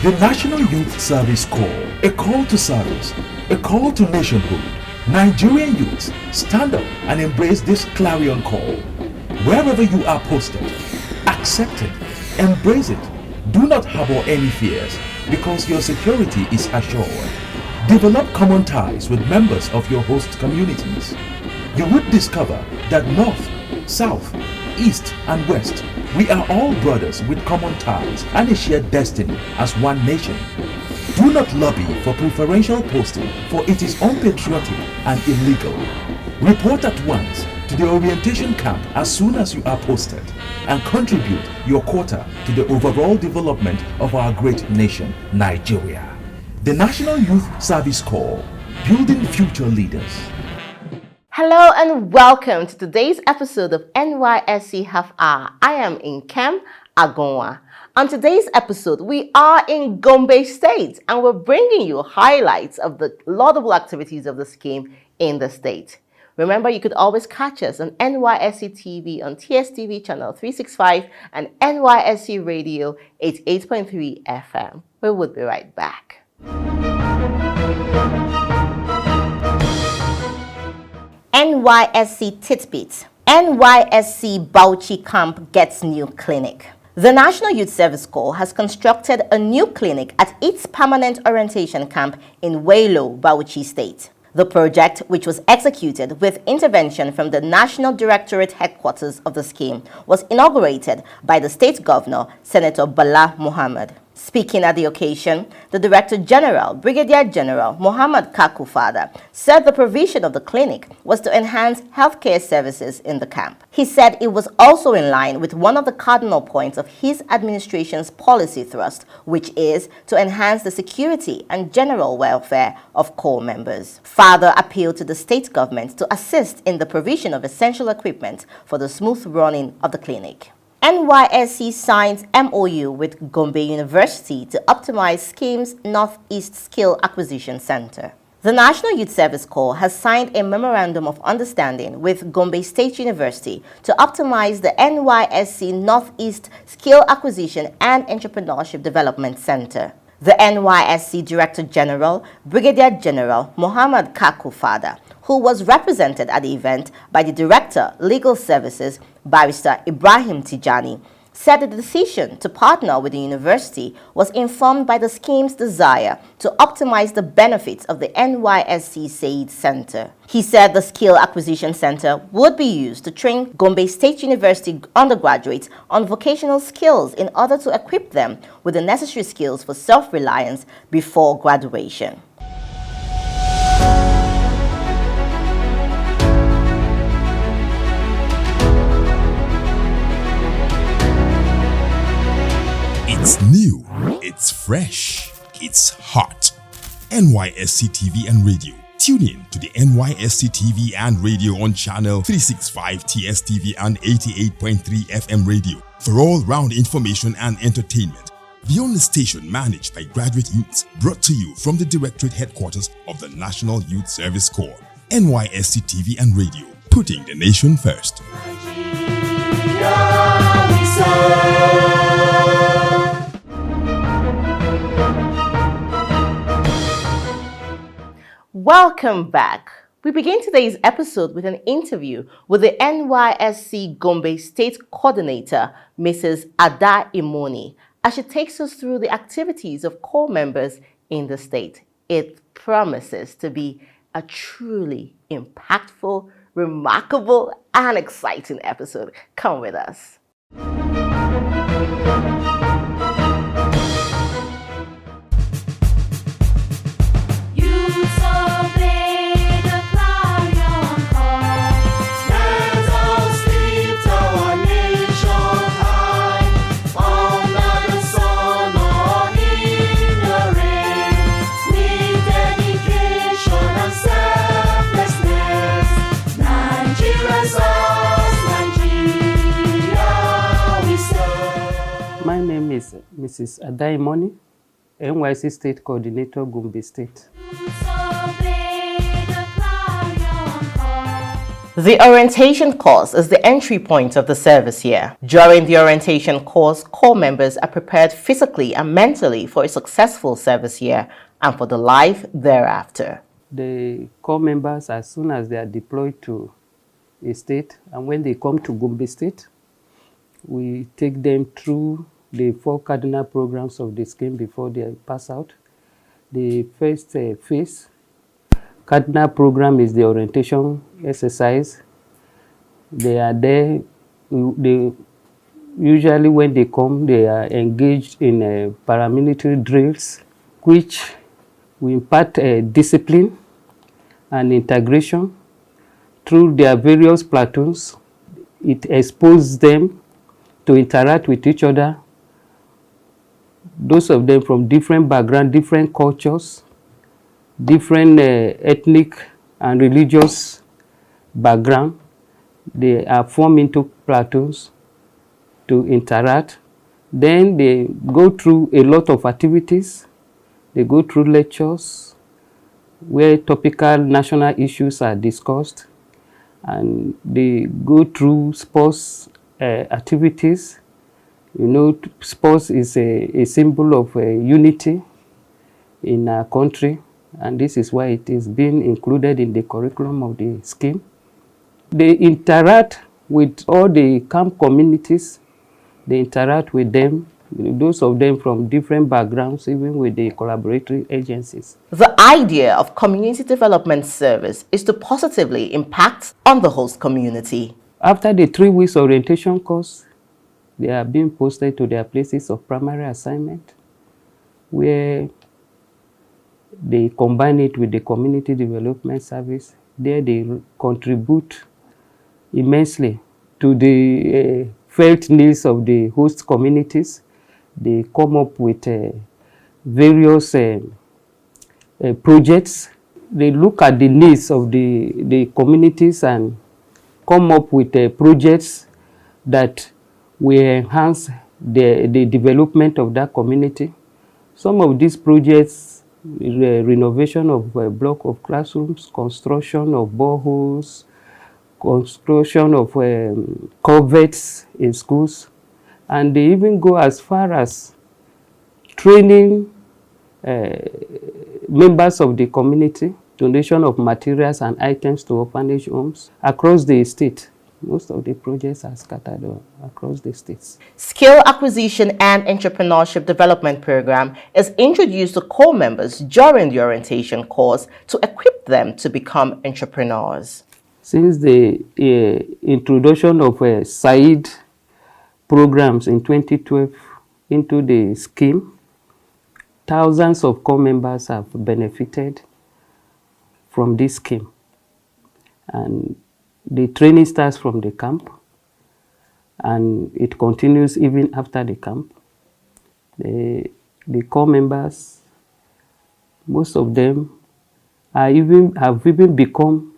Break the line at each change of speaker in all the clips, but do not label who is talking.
The National Youth Service Corps, a call to service, a call to nationhood. Nigerian youths, stand up and embrace this clarion call. Wherever you are posted, accept it, embrace it. Do not harbor any fears because your security is assured. Develop common ties with members of your host communities. You would discover that North, South, East and West, we are all brothers with common ties and a shared destiny as one nation. Do not lobby for preferential posting, for it is unpatriotic and illegal. Report at once to the orientation camp as soon as you are posted and contribute your quota to the overall development of our great nation, Nigeria. The National Youth Service Corps, building future leaders.
Hello and welcome to today's episode of NYSC Half Hour. I am Nkem Agonwa. On today's episode, we are in Gombe State and we're bringing you highlights of the laudable activities of the scheme in the state. Remember, you could always catch us on NYSC TV on TSTV channel 365 and NYSC Radio 88.3 FM. We will be right back. NYSC Titbit. NYSC Bauchi Camp gets new clinic. The National Youth Service Corps has constructed a new clinic at its permanent orientation camp in Wailo, Bauchi State. The project, which was executed with intervention from the National Directorate headquarters of the scheme, was inaugurated by the State Governor, Senator Bala Mohammed. Speaking at the occasion, the Director General, Brigadier General Mohammed Kakufada, said the provision of the clinic was to enhance healthcare services in the camp. He said it was also in line with one of the cardinal points of his administration's policy thrust, which is to enhance the security and general welfare of corps members. Father appealed to the state government to assist in the provision of essential equipment for the smooth running of the clinic. NYSC signs MOU with Gombe University to optimize scheme's Northeast Skill Acquisition Center. The National Youth Service Corps has signed a memorandum of understanding with Gombe State University to optimize the NYSC Northeast Skill Acquisition and Entrepreneurship Development Center. The NYSC Director General, Brigadier General Mohammed Kakufada, who was represented at the event by the Director, Legal Services, Barrister Ibrahim Tijani, said the decision to partner with the university was informed by the scheme's desire to optimize the benefits of the NYSC SAID Center. He said the Skill Acquisition Center would be used to train Gombe State University undergraduates on vocational skills in order to equip them with the necessary skills for self-reliance before graduation.
It's new, it's fresh, it's hot. NYSC TV and Radio. Tune in to the NYSC TV and Radio on channel 365 TSTV and 88.3 FM radio for all-round information and entertainment. The only station managed by graduate youths, brought to you from the Directorate Headquarters of the National Youth Service Corps. NYSC TV and Radio, putting the nation first.
Welcome back. We begin today's episode with an interview with the NYSC Gombe State Coordinator, Mrs. Ada Imoni, as she takes us through the activities of corps members in the state. It promises to be a truly impactful, remarkable, and exciting episode. Come with us.
My name is Mrs. Ada Imoni, NYSC State Coordinator, Gombe State.
The orientation course is the entry point of the service year. During the orientation course, corps members are prepared physically and mentally for a successful service year and for the life thereafter.
The corps members, as soon as they are deployed to a state, and when they come to Gombe State, we take them through the 4 cardinal programs of the scheme before they pass out. The first phase cardinal program is the orientation exercise. They are there. They usually, when they come, they are engaged in paramilitary drills, which we impart discipline and integration through their various platoons. It exposes them to interact with each other, those of them from different backgrounds, different cultures, different ethnic and religious background. They are formed into platoons to interact. Then they go through a lot of activities. They go through lectures where topical national issues are discussed, and they go through sports activities. You know, sports is a symbol of unity in our country, and this is why it is being included in the curriculum of the scheme. They interact with all the camp communities. They interact with them, those of them from different backgrounds, even with the collaboratory agencies.
The idea of community development service is to positively impact on the host community.
After the 3 weeks orientation course, they are being posted to their places of primary assignment, where they combine it with the community development service. There they contribute immensely to the felt needs of the host communities. They come up with various projects. They look at the needs of the communities and come up with projects that will enhance the development of that community. Some of these projects, renovation of a block of classrooms, construction of boreholes, construction of culverts in schools, and they even go as far as training members of the community, donation of materials and items to orphanage homes across the state. Most of the projects are scattered across the states.
Skill Acquisition and Entrepreneurship Development Program is introduced to corps members during the orientation course to equip them to become entrepreneurs.
Since the introduction of side programs in 2012 into the scheme, thousands of corps members have benefited from this scheme. And the training starts from the camp, and it continues even after the camp. The corps members, most of them have even become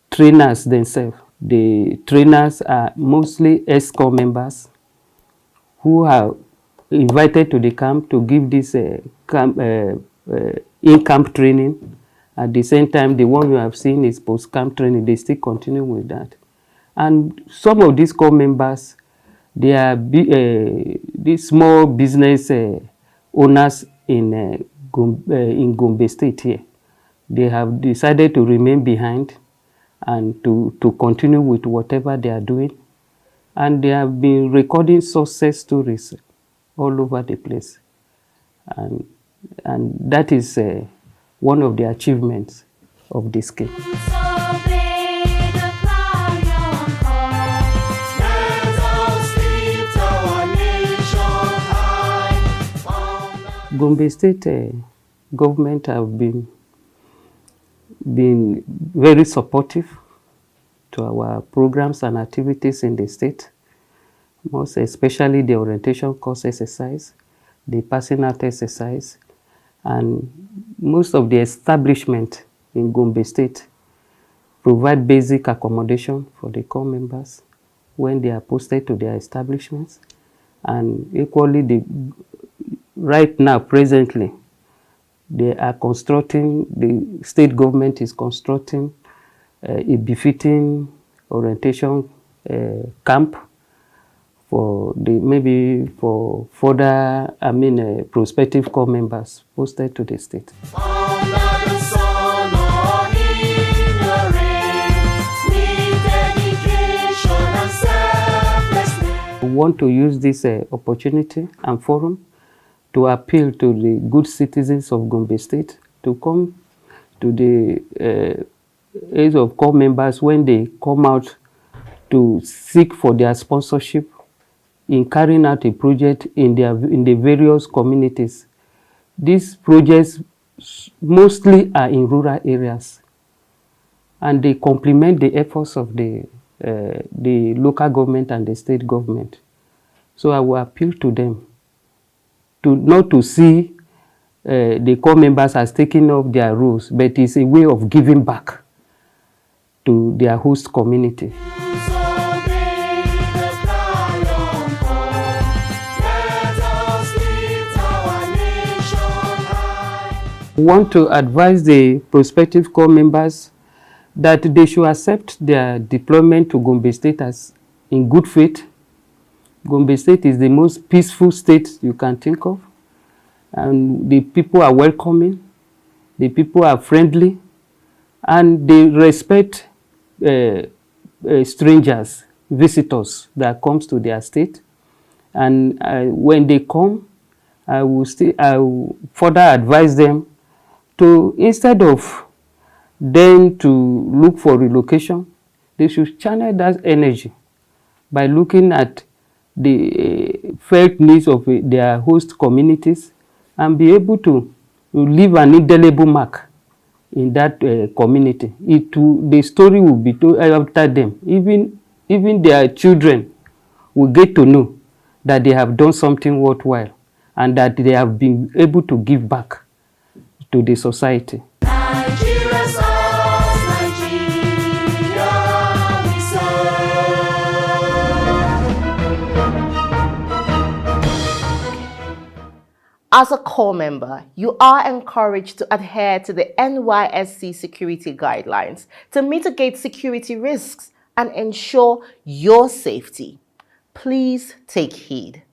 trainers themselves. The trainers are mostly ex-corps members who are invited to the camp to give this in-camp training. At the same time, the one you have seen is post-camp training. They still continue with that. And some of these corps members, they are these small business owners in Gombe State here. They have decided to remain behind and to continue with whatever they are doing. And they have been recording success stories all over the place. And that is one of the achievements of this scheme. Gombe State government have been very supportive to our programs and activities in the state, most especially the orientation course exercise, the passing out exercise, and most of the establishment in Gombe State provide basic accommodation for the corps members when they are posted to their establishments. And equally, right now, presently, they are constructing, the state government is constructing a befitting orientation camp for maybe for further, prospective corps members posted to the state. We want to use this opportunity and forum to appeal to the good citizens of Gombe State to come to the age of corps members when they come out to seek for their sponsorship in carrying out a project in the various communities. These projects mostly are in rural areas, and they complement the efforts of the local government and the state government. So I will appeal to them to not to see the corps members as taking up their roles, but it's a way of giving back to their host community. We want to advise the prospective corps members that they should accept their deployment to Gombe State as in good faith. Gombe State is the most peaceful state you can think of, and the people are welcoming, the people are friendly, and they respect strangers, visitors that comes to their state. And when they come, I will further advise them to, instead of them to look for relocation, they should channel that energy by looking at the felt needs of their host communities and be able to leave an indelible mark in that community. The story will be told after them. Even their children will get to know that they have done something worthwhile and that they have been able to give back to the society.
As a corps member, you are encouraged to adhere to the NYSC security guidelines to mitigate security risks and ensure your safety. Please take heed.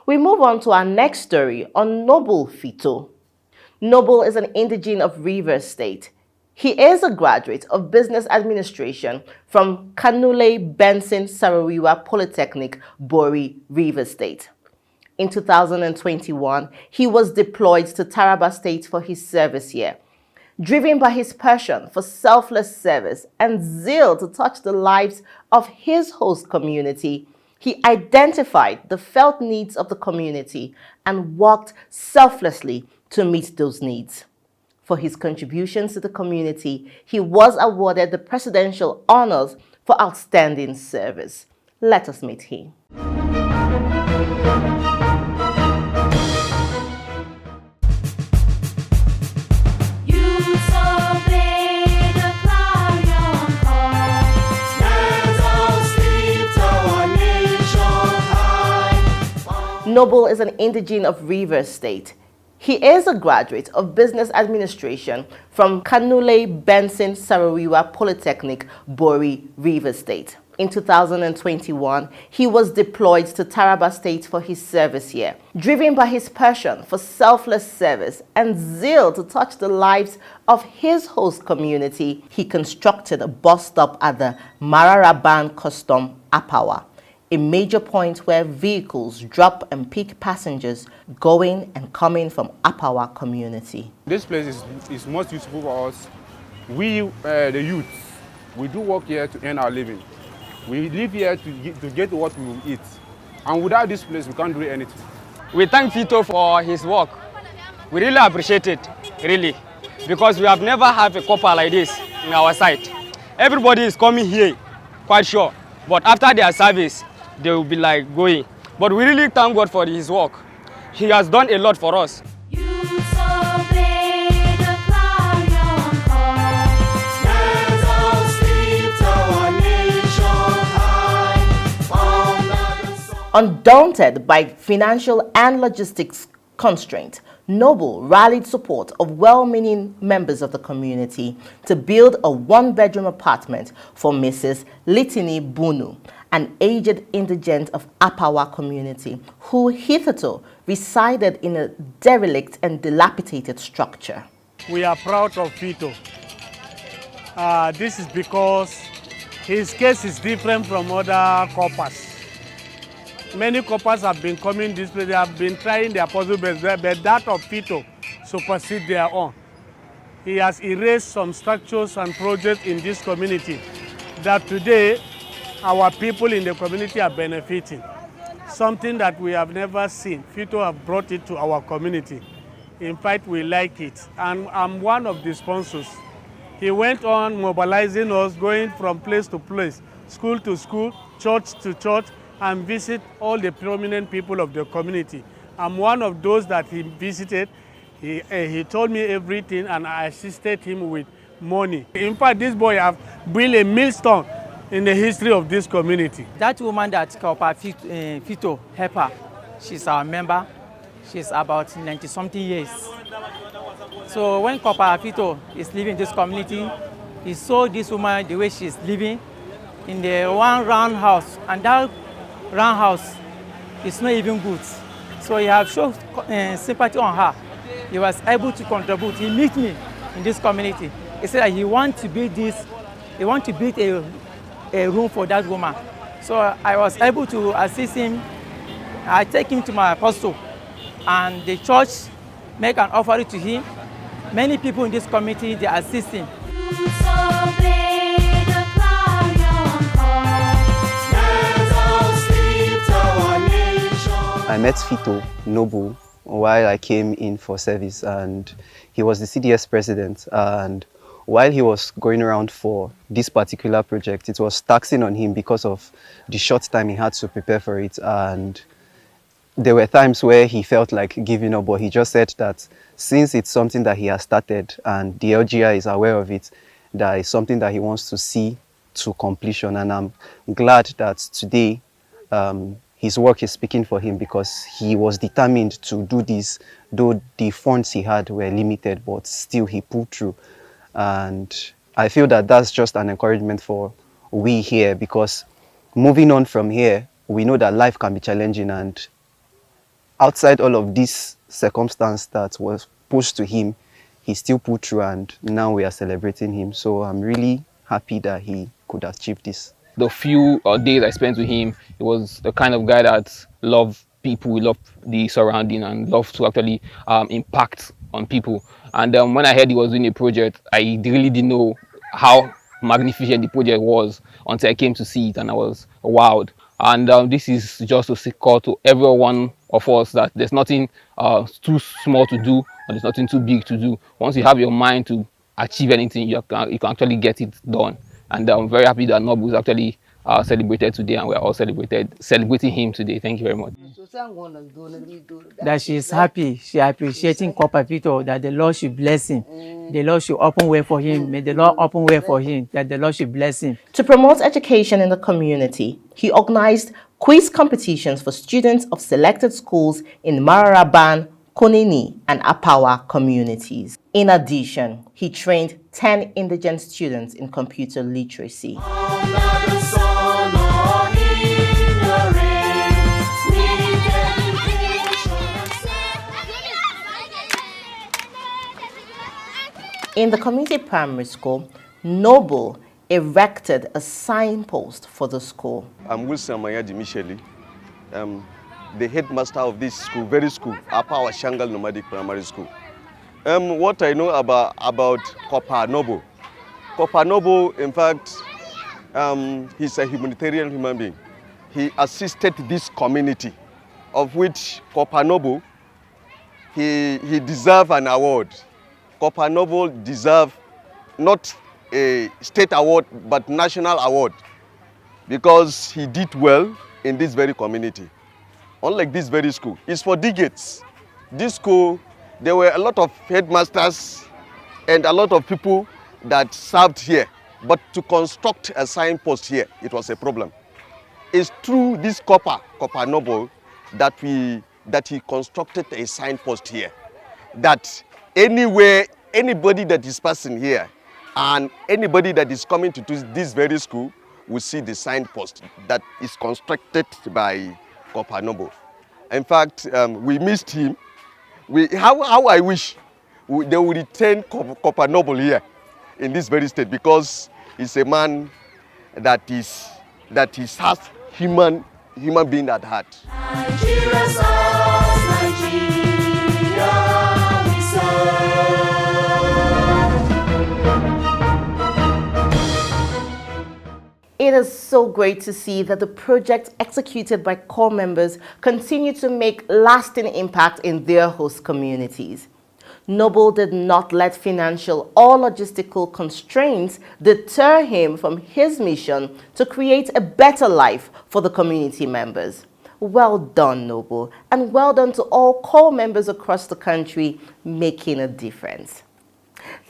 We move on to our next story on Noble Fiito. Noble is an indigene of Rivers State. He is a graduate of Business Administration from Kanule Benson Sarawiwa Polytechnic, Bori, Rivers State. In 2021, he was deployed to Taraba State for his service year. Driven by his passion for selfless service and zeal to touch the lives of his host community, he identified the felt needs of the community and worked selflessly to meet those needs. For his contributions to the community, he was awarded the Presidential Honors for Outstanding Service. Let us meet him. Noble is an indigene of Rivers State. He is a graduate of Business Administration from Kanule Benson Sarawiwa Polytechnic, Bori, Rivers State. In 2021, he was deployed to Taraba State for his service year. Driven by his passion for selfless service and zeal to touch the lives of his host community, he constructed a bus stop at the Mararaban Custom, Apawa, a major point where vehicles drop and pick passengers going and coming from Apawa community.
This place is most useful for us. We, the youth, we do work here to earn our living. We live here to get what we will eat. And without this place, we can't do anything.
We thank Fiito for his work. We really appreciate it, really, because we have never had a copper like this in our site. Everybody is coming here, quite sure, but after their service, they will be like going. But we really thank God for his work. He has done a lot for us.
Undaunted by financial and logistics constraints, Noble rallied support of well-meaning members of the community to build a one-bedroom apartment for Mrs. Litini Bunu, an aged indigent of Apawa community who hitherto resided in a derelict and dilapidated structure.
We are proud of Fiito. This is because his case is different from other coppers. Many coppers have been coming this way, they have been trying their possible best, but that of Fiito supersedes their own. He has erased some structures and projects in this community that today our people in the community are benefiting. Something that we have never seen. Fiito have brought it to our community. In fact, we like it. And I'm one of the sponsors. He went on mobilizing us, going from place to place, school to school, church to church, and visit all the prominent people of the community. I'm one of those that he visited. He told me everything, and I assisted him with money. In fact, this boy have built a millstone in the history of this community.
That woman that Fiito helped her, she's our member. She's about 90-something years. So when Fiito is living in this community, he saw this woman the way she's living in the one round house, and that round house is not even good. So he has shown sympathy on her. He was able to contribute. He met me in this community. He said that he wants to build this, he wants to build a room for that woman. So I was able to assist him. I take him to my apostle, and the church make an offering to him. Many people in this community, they assist him.
I met Fiito Noble while I came in for service, and he was the CDS president. And while he was going around for this particular project, it was taxing on him because of the short time he had to prepare for it. And there were times where he felt like giving up, but he just said that since it's something that he has started and the LGI is aware of it, that is something that he wants to see to completion. And I'm glad that today his work is speaking for him, because he was determined to do this, though the funds he had were limited, but still he pulled through. And I feel that that's just an encouragement for we here, because moving on from here, we know that life can be challenging, and outside all of this circumstance that was pushed to him, he still pulled through, and now we are celebrating him. So I'm really happy that he could achieve this.
The few days I spent with him, he was the kind of guy that loved people, loved the surrounding, and loved to actually impact on people. And when I heard he was doing a project, I really didn't know how magnificent the project was until I came to see it, and I was wowed. And this is just a call to every one of us that there's nothing too small to do, and there's nothing too big to do. Once you have your mind to achieve anything, you can actually get it done. And I'm very happy that Noble is actually celebrated today, and we're all celebrating him today. Thank you very much.
That she is happy, she appreciating Fiito, that the Lord should bless him. The Lord should open way for him. May the Lord open way for him, that the Lord should bless him.
To promote education in the community, he organized quiz competitions for students of selected schools in Mararaban, Konini, and Apawa communities. In addition, he trained 10 indigent students in computer literacy. In the community primary school, Noble erected a signpost for the school.
I'm Wilson Mayadi Micheli, the headmaster of this school, very school, Apawa Shangal Nomadic Primary School. What I know about Noble. Noble, in fact, he's a humanitarian human being. He assisted this community, of which Noble, he deserves an award. Noble deserves not a state award, but national award, because he did well in this very community. Unlike this very school, it's for decades. This school, there were a lot of headmasters and a lot of people that served here, but to construct a signpost here, it was a problem. It's through this Noble that he constructed a signpost here. that anywhere, anybody that is passing here and anybody that is coming to this very school will see the signpost that is constructed by Copper Noble. In fact, we missed him. How I wish they would retain Copper Noble here in this very state, because he's a man that has human being at heart.
It is so great to see that the projects executed by core members continue to make lasting impact in their host communities. Noble did not let financial or logistical constraints deter him from his mission to create a better life for the community members. Well done, Noble, and well done to all core members across the country making a difference.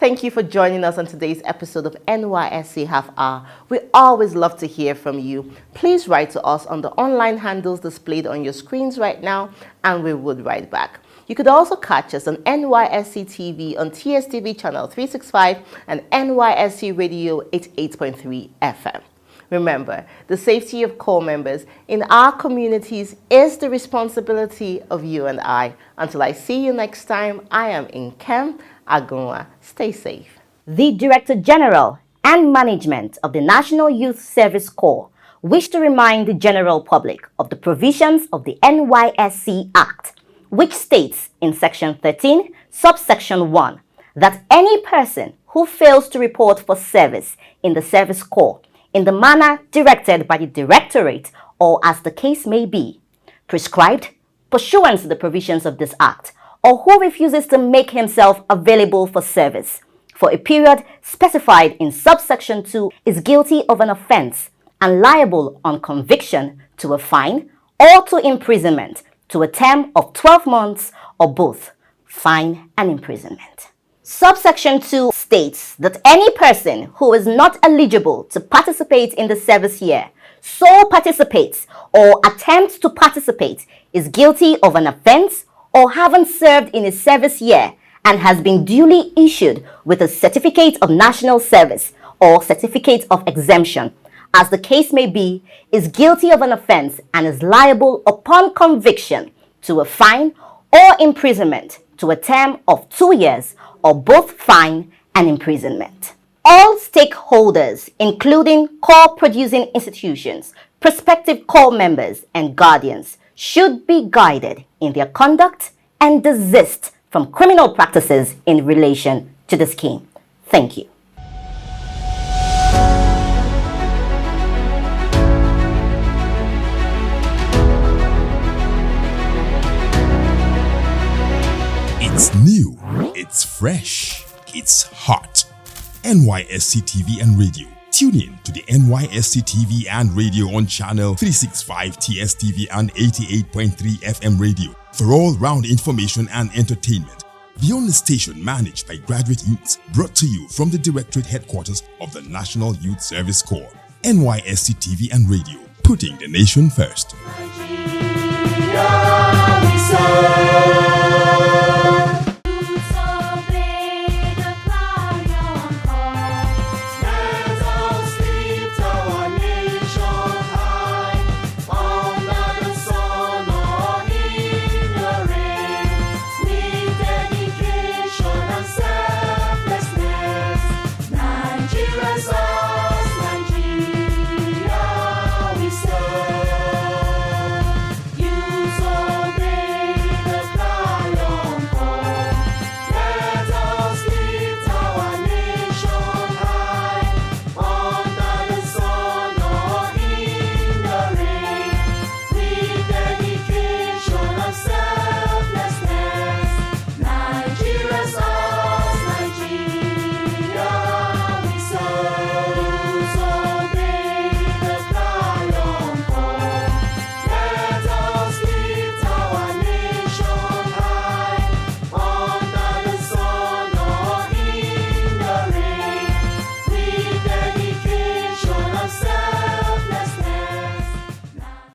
Thank you for joining us on today's episode of NYSC Half Hour. We always love to hear from you. Please write to us on the online handles displayed on your screens right now, and we would write back. You could also catch us on NYSC TV on TSTV channel 365 and NYSC Radio 88.3 FM. Remember, the safety of core members in our communities is the responsibility of you and I. Until I see you next time, I am Nkem Agunwa. Stay safe. The Director General and Management of the National Youth Service Corps wish to remind the general public of the provisions of the NYSC Act, which states in Section 13, subsection 1, that any person who fails to report for service in the Service Corps in the manner directed by the Directorate or as the case may be, prescribed pursuant to the provisions of this Act, or who refuses to make himself available for service for a period specified in subsection 2 is guilty of an offense and liable on conviction to a fine or to imprisonment to a term of 12 months or both, fine and imprisonment. Subsection 2 states that any person who is not eligible to participate in the service year, so participates or attempts to participate, is guilty of an offense or having served in a service year and has been duly issued with a certificate of national service or certificate of exemption, as the case may be, is guilty of an offense and is liable upon conviction to a fine or imprisonment to a term of 2 years or both fine and imprisonment. All stakeholders, including core producing institutions, prospective core members and guardians, should be guided in their conduct and desist from criminal practices in relation to the scheme. Thank you.
It's new, it's fresh, it's hot. NYSC TV and Radio. Tune in to the NYSC TV and Radio on channel 365 TSTV and 88.3 FM radio for all-round information and entertainment. The only station managed by graduate youths, brought to you from the Directorate Headquarters of the National Youth Service Corps. NYSC TV and Radio, putting the nation first. Nigeria, we serve.